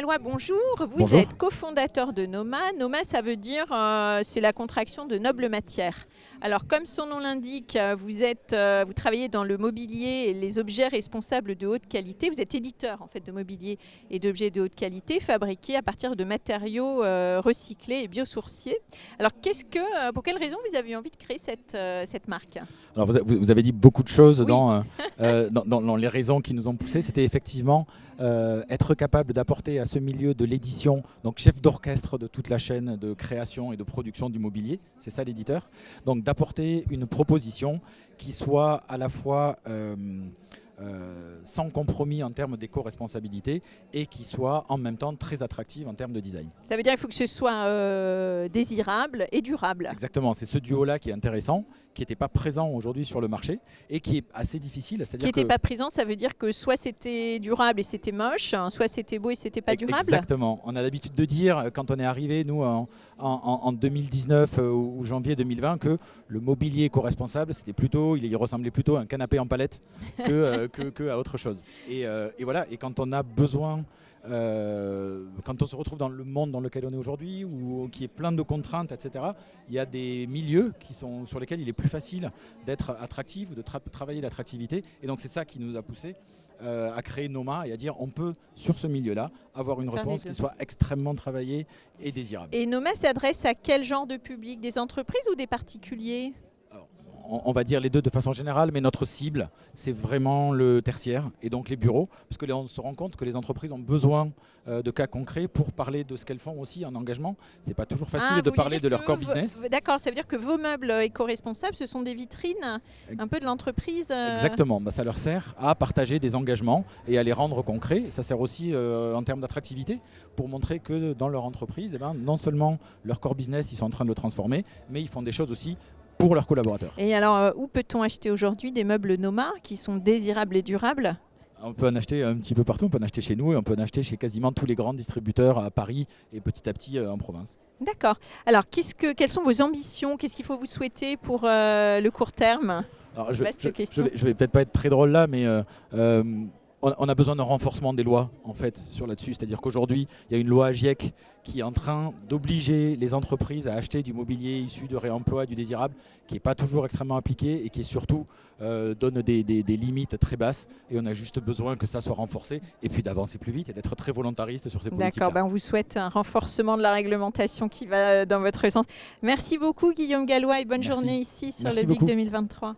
Gallois, bonjour. Vous Bonjour. êtes cofondateur de Noma. Noma, ça veut dire, c'est la contraction de noble matière. Alors, comme son nom l'indique, vous travaillez dans le mobilier et les objets responsables de haute qualité. Vous êtes éditeur en fait de mobilier et d'objets de haute qualité fabriqués à partir de matériaux recyclés et biosourciés. Alors, pour quelle raison vous avez envie de créer cette marque ? Alors vous avez dit beaucoup de choses Oui. dans les raisons qui nous ont poussés. C'était effectivement être capable d'apporter à ce milieu de l'édition, donc chef d'orchestre de toute la chaîne de création et de production du mobilier, c'est ça l'éditeur, donc d'apporter une proposition qui soit à la fois sans compromis en termes d'éco-responsabilité et qui soit en même temps très attractive en termes de design. Ça veut dire qu'il faut que ce soit désirable et durable. Exactement, c'est ce duo-là qui est intéressant, qui n'était pas présent aujourd'hui sur le marché et qui est assez difficile. Qui n'était pas présent, ça veut dire que soit c'était durable et c'était moche, soit c'était beau et c'était pas durable. Exactement. On a l'habitude de dire, quand on est arrivé, nous, en 2019 ou janvier 2020, que le mobilier éco-responsable, il ressemblait plutôt à un canapé en palette que à autre chose. Et voilà, et quand on a besoin... quand on se retrouve dans le monde dans lequel on est aujourd'hui, ou qui est plein de contraintes, etc., il y a des milieux sur lesquels il est plus facile d'être attractif ou de travailler l'attractivité. Et donc c'est ça qui nous a poussé à créer Noma et à dire on peut, sur ce milieu-là, avoir une réponse qui soit extrêmement travaillée et désirable. Et Noma s'adresse à quel genre de public ? Des entreprises ou des particuliers ? On va dire les deux de façon générale, mais notre cible, c'est vraiment le tertiaire et donc les bureaux, parce que là, on se rend compte que les entreprises ont besoin de cas concrets pour parler de ce qu'elles font aussi en engagement. C'est pas toujours facile de parler de leur core business. D'accord, ça veut dire que vos meubles éco-responsables, ce sont des vitrines un peu de l'entreprise. Exactement, ça leur sert à partager des engagements et à les rendre concrets. Ça sert aussi en termes d'attractivité pour montrer que dans leur entreprise, non seulement leur core business, ils sont en train de le transformer, mais ils font des choses aussi pour leurs collaborateurs. Et alors, où peut-on acheter aujourd'hui des meubles Noma qui sont désirables et durables ? On peut en acheter un petit peu partout, on peut en acheter chez nous et on peut en acheter chez quasiment tous les grands distributeurs à Paris et petit à petit en province. D'accord. Alors, quelles sont vos ambitions ? Qu'est-ce qu'il faut vous souhaiter pour le court terme ? Alors, je vais peut-être pas être très drôle là, mais on a besoin d'un renforcement des lois en fait là-dessus. C'est-à-dire qu'aujourd'hui, il y a une loi GIEC qui est en train d'obliger les entreprises à acheter du mobilier issu de réemploi, du désirable, qui n'est pas toujours extrêmement appliqué et qui surtout donne des limites très basses. Et on a juste besoin que ça soit renforcé et puis d'avancer plus vite et d'être très volontariste sur ces politiques-là. D'accord, on vous souhaite un renforcement de la réglementation qui va dans votre sens. Merci beaucoup Guillaume Gallois et bonne journée ici sur le BIC 2023.